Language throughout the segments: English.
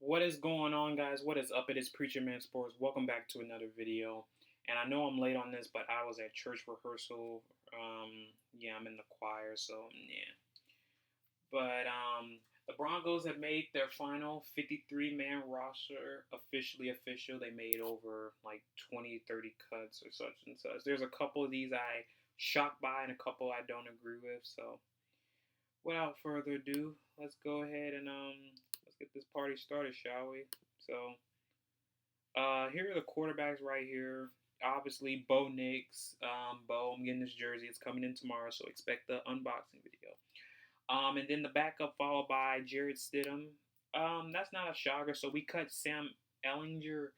What is going on, guys? What is up? It is Preacher Man Sports. Welcome back to another video. And I know I'm late on this, but I was at church rehearsal. Yeah, I'm in the choir, so yeah. But the Broncos have made their final 53-man roster officially official. They made over like 20, 30 cuts or such and such. There's a couple of these I shocked by and a couple I don't agree with. So without further ado, let's go ahead and let's get this party started, shall we? So here are the quarterbacks right here. Obviously, Bo Nix. Bo, I'm getting this jersey. It's coming in tomorrow, so expect the unboxing video. And then the backup followed by Jared Stidham. That's not a shocker. So we cut Sam Ellinger.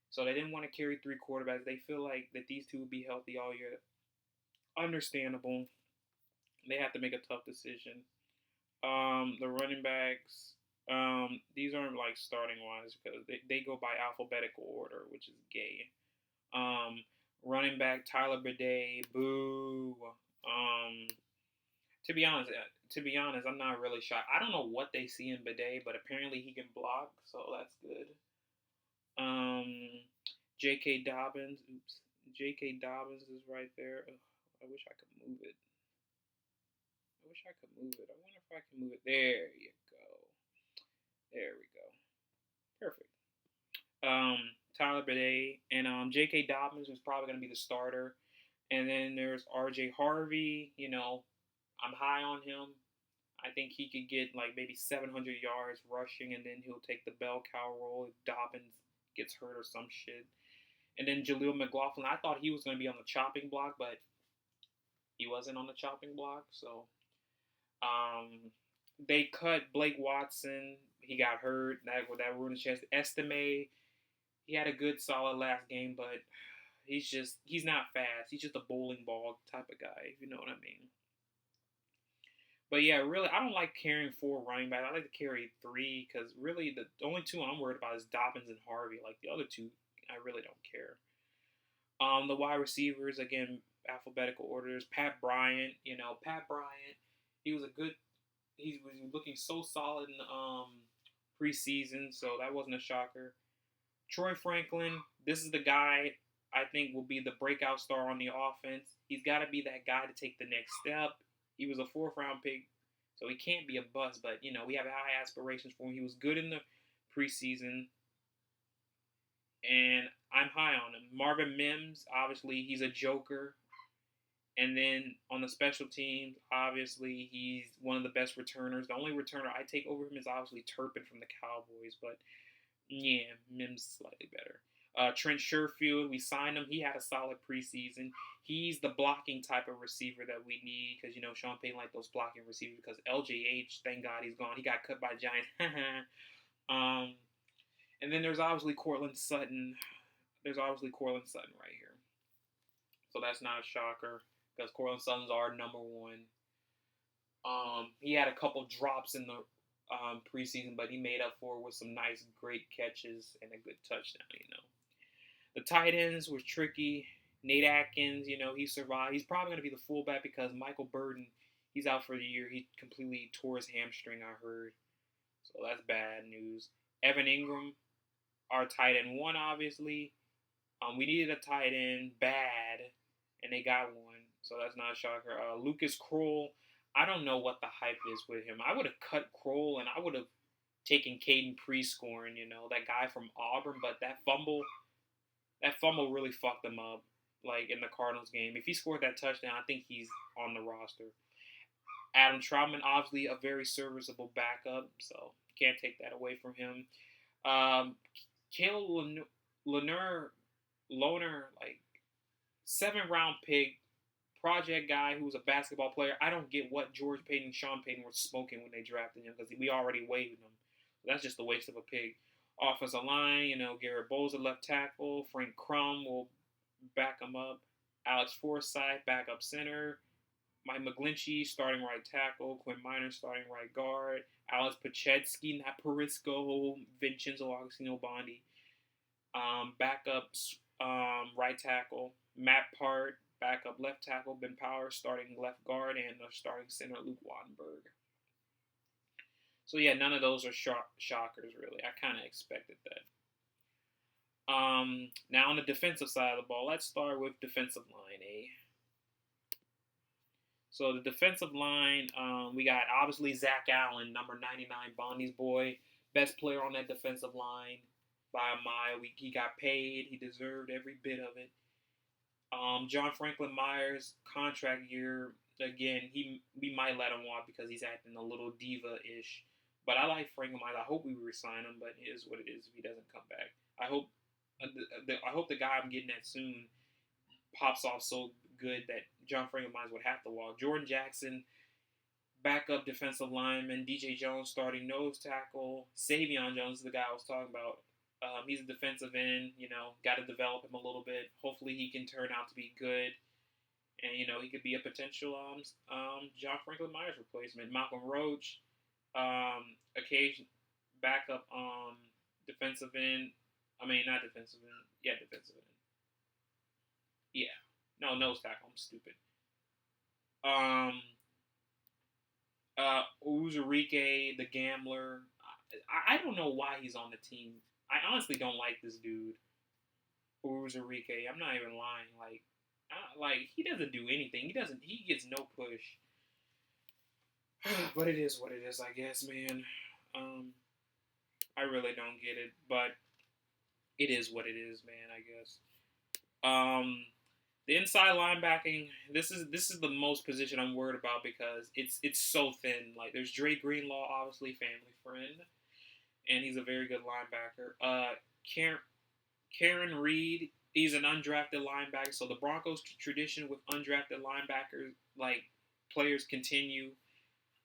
So they didn't want to carry three quarterbacks. They feel like that these two will be healthy all year. Understandable. They have to make a tough decision. The running backs. These aren't like starting ones because they go by alphabetical order, which is gay. Um, Running back Tyler Bidet, boo. Um, to be honest, I'm not really shocked. I don't know what they see in Bidet, but apparently he can block, so that's good. Um, J.K. Dobbins, oops, J.K. Dobbins is right there. Ugh, I wish I could move it. I wish I could move it. I wonder if I can move it. There you go. There we go. Perfect. Tyler Bidet and J.K. Dobbins is probably going to be the starter. And then there's R.J. Harvey. I'm high on him. I think he could get like maybe 700 yards rushing, and then he'll take the bell cow role if Dobbins gets hurt or some shit. And then Jaleel McLaughlin, I thought he was going to be on the chopping block, but he wasn't on the chopping block. So um, they cut Blake Watson. He got hurt. That ruined his chance. Estime, he had a good solid last game, but he's not fast. He's just a bowling ball type of guy, if you know what I mean. But yeah, really, I don't like carrying four running backs. I like to carry three because really the only two I'm worried about is Dobbins and Harvey. Like the other two, I really don't care. The wide receivers again, alphabetical orders. Pat Bryant, Pat Bryant, he was a good. He was looking so solid in preseason, so that wasn't a shocker. Troy Franklin, this is the guy I think will be the breakout star on the offense. He's got to be that guy to take the next step. He was a fourth round pick, so he can't be a bust. But we have high aspirations for him. He was good in the preseason, and I'm high on him. Marvin Mims, obviously, he's a joker. And then on the special teams, obviously, he's one of the best returners. The only returner I take over him is obviously Turpin from the Cowboys, but yeah, Mims slightly better. Trent Sherfield, we signed him. He had a solid preseason. He's the blocking type of receiver that we need because Sean Payton liked those blocking receivers. Because LJH, thank God he's gone. He got cut by Giants. um, and then there's obviously Cortland Sutton. There's obviously Cortland Sutton right here. So that's not a shocker because Cortland Sutton's our number one. He had a couple drops in the preseason, but he made up for it with some nice, great catches and a good touchdown. The tight ends was tricky. Nate Atkins, he survived. He's probably going to be the fullback because Michael Burton, he's out for the year. He completely tore his hamstring, I heard. So that's bad news. Evan Ingram, our tight end one, obviously. We needed a tight end bad, and they got one. So that's not a shocker. Lucas Kroll, I don't know what the hype is with him. I would have cut Kroll, and I would have taken Caden Prescorn, that guy from Auburn. But that fumble really fucked him up, like in the Cardinals game. If he scored that touchdown, I think he's on the roster. Adam Troutman, obviously a very serviceable backup, so can't take that away from him. Caleb Loner, like 7th-round pick, project guy who was a basketball player. I don't get what George Payton and Sean Payton were smoking when they drafted him because we already waived him. That's just a waste of a pick. Offensive line, Garrett Bowles at left tackle. Frank Crum will back him up. Alex Forsythe, backup center. Mike McGlinchey, starting right tackle. Quinn Minor, starting right guard. Alex Pachetsky, not Perisco. Vincenzo Augustino Bondi. Backups, right tackle. Matt Part, backup left tackle. Ben Powers, starting left guard. And the starting center, Luke Wattenberg. So yeah, none of those are shockers really. I kind of expected that. Now on the defensive side of the ball, let's start with defensive line. So the defensive line, we got obviously Zach Allen, number 99, Bonnie's boy, best player on that defensive line by a mile. He got paid. He deserved every bit of it. John Franklin Myers contract year again. We might let him walk because he's acting a little diva-ish. But I like Franklin Myers. I hope we resign him, but it is what it is if he doesn't come back. I hope the guy I'm getting at soon pops off so good that John Franklin Myers would have to walk. Jordan Jackson, backup defensive lineman. DJ Jones, starting nose tackle. Savion Jones is the guy I was talking about. He's a defensive end. Got to develop him a little bit. Hopefully, he can turn out to be good, and he could be a potential John Franklin Myers replacement. Malcolm Roach, occasion backup defensive end. I mean, not defensive end. Yeah, defensive end. Yeah, no nose tackle. I'm stupid. Um, Uzurike, the gambler. I don't know why he's on the team. I honestly don't like this dude, Uzurike. I'm not even lying. Like he doesn't do anything. He doesn't. He gets no push. But it is what it is, I guess, man. I really don't get it, but it is what it is, man. I guess. The inside linebacking. This is the most position I'm worried about because it's so thin. Like there's Dre Greenlaw, obviously family friend, and he's a very good linebacker. Karen Reed, he's an undrafted linebacker. So the Broncos' tradition with undrafted linebackers, like players, continue.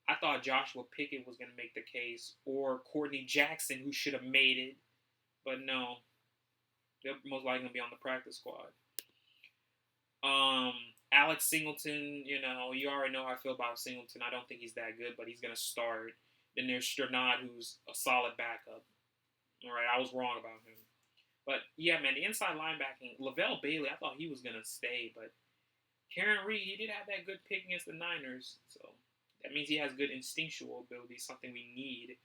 I thought Joshua Pickett was going to make the case, or Courtney Jackson, who should have made it, but no, they're most likely going to be on the practice squad. Alex Singleton, you already know how I feel about Singleton. I don't think he's that good, but he's going to start. Then there's Sternad, who's a solid backup. All right, I was wrong about him. But, yeah, man, the inside linebacking, Lavelle Bailey, I thought he was going to stay, but Karen Reed, he did have that good pick against the Niners, so that means he has good instinctual ability, something we need.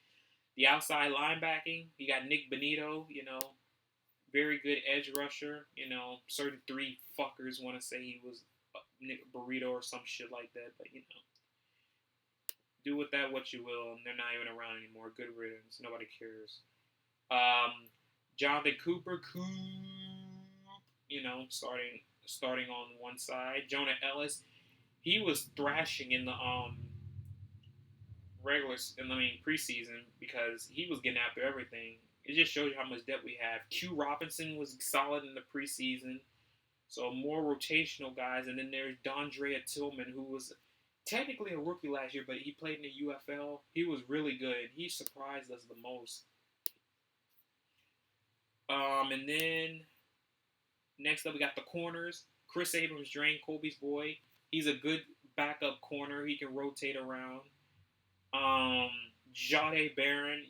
The outside linebacking, you got Nick Benito, very good edge rusher. Certain three fuckers want to say he was Nick Burrito or some shit like that, but do with that what you will. And they're not even around anymore. Good riddance. Nobody cares. Jonathan Cooper, starting on one side. Jonah Ellis, he was thrashing in the preseason because he was getting after everything. It just shows you how much depth we have. Q Robinson was solid in the preseason. So more rotational guys. And then there's Dondrea Tillman, who was technically a rookie last year, but he played in the UFL. He was really good. He surprised us the most. And then next up we got the corners. Chris Abrams, Drain Colby's boy. He's a good backup corner. He can rotate around. Jade Barron,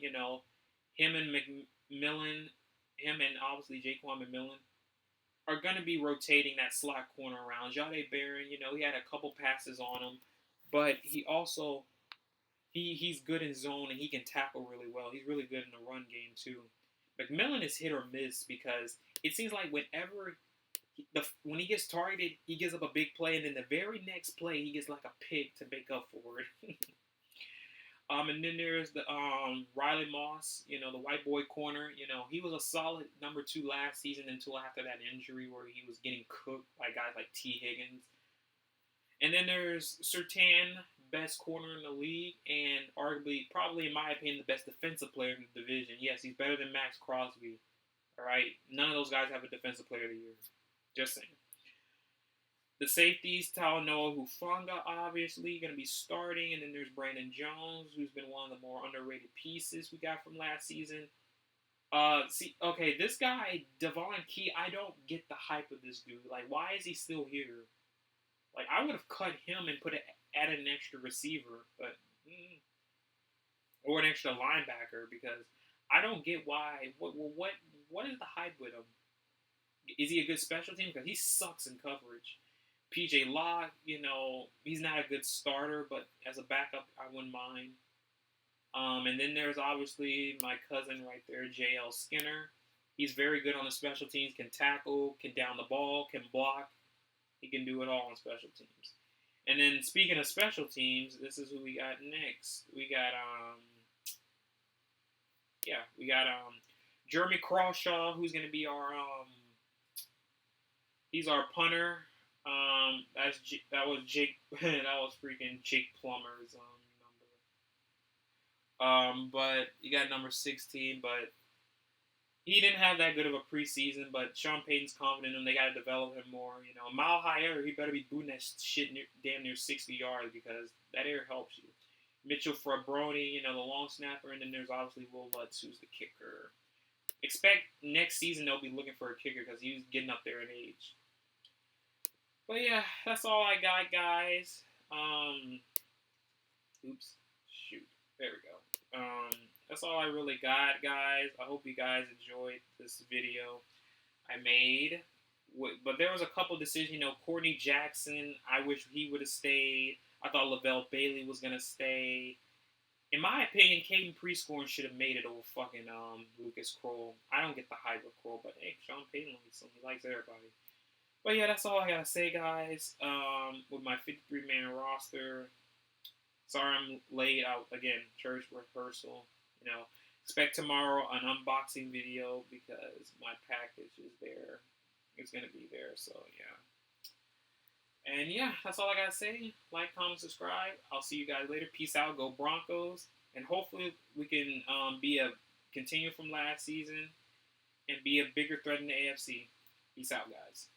him and McMillan, him and obviously Jaquan McMillan are going to be rotating that slot corner around. Jade Barron, he had a couple passes on him, but he also, he's good in zone and he can tackle really well. He's really good in the run game too. McMillan is hit or miss because it seems like when he gets targeted, he gives up a big play, and then the very next play, he gets like a pick to make up for it. And then there's the Riley Moss, the white boy corner. He was a solid number 2 last season until after that injury where he was getting cooked by guys like T. Higgins. And then there's Surtain, best corner in the league, and arguably, probably in my opinion, the best defensive player in the division. Yes, he's better than Max Crosby. All right, none of those guys have a defensive player of the year. Just saying. The safeties, Talanoa Hufanga, obviously, going to be starting. And then there's Brandon Jones, who's been one of the more underrated pieces we got from last season. This guy, Devon Key, I don't get the hype of this dude. Like, why is he still here? Like, I would have cut him and added an extra receiver, or an extra linebacker, because I don't get why. What is the hype with him? Is he a good special team? Because he sucks in coverage. PJ Locke, he's not a good starter, but as a backup, I wouldn't mind. And then there's obviously my cousin right there, JL Skinner. He's very good on the special teams, can tackle, can down the ball, can block. He can do it all on special teams. And then speaking of special teams, this is who we got next. We got Jeremy Crawshaw, who's gonna be our he's our punter. That was Jake that was freaking Jake Plummer's number. But you got number 16, but he didn't have that good of a preseason, but Sean Payton's confident in him. They got to develop him more. You know, a mile high air, he better be booting that shit damn near 60 yards because that air helps you. Mitchell Frabroni, you know, the long snapper, and then there's obviously Will Lutz, who's the kicker. Expect next season they'll be looking for a kicker because he's getting up there in age. But yeah, that's all I got, guys. There we go. That's all I really got, guys. I hope you guys enjoyed this video I made. But there was a couple decisions. You know, Courtney Jackson, I wish he would have stayed. I thought Lavelle Bailey was going to stay. In my opinion, Caden Prescorn should have made it over fucking Lucas Kroll. I don't get the hype of Kroll, but hey, Sean Payton likes him. He likes everybody. But yeah, that's all I got to say, guys. With my 53-man roster. Sorry I'm late out again. Church rehearsal. You know, expect tomorrow an unboxing video because my package is there. It's gonna be there. So yeah. And yeah, that's all I gotta say. Like, comment, subscribe. I'll see you guys later. Peace out. Go Broncos. And hopefully we can continue from last season and be a bigger threat in the AFC. Peace out, guys.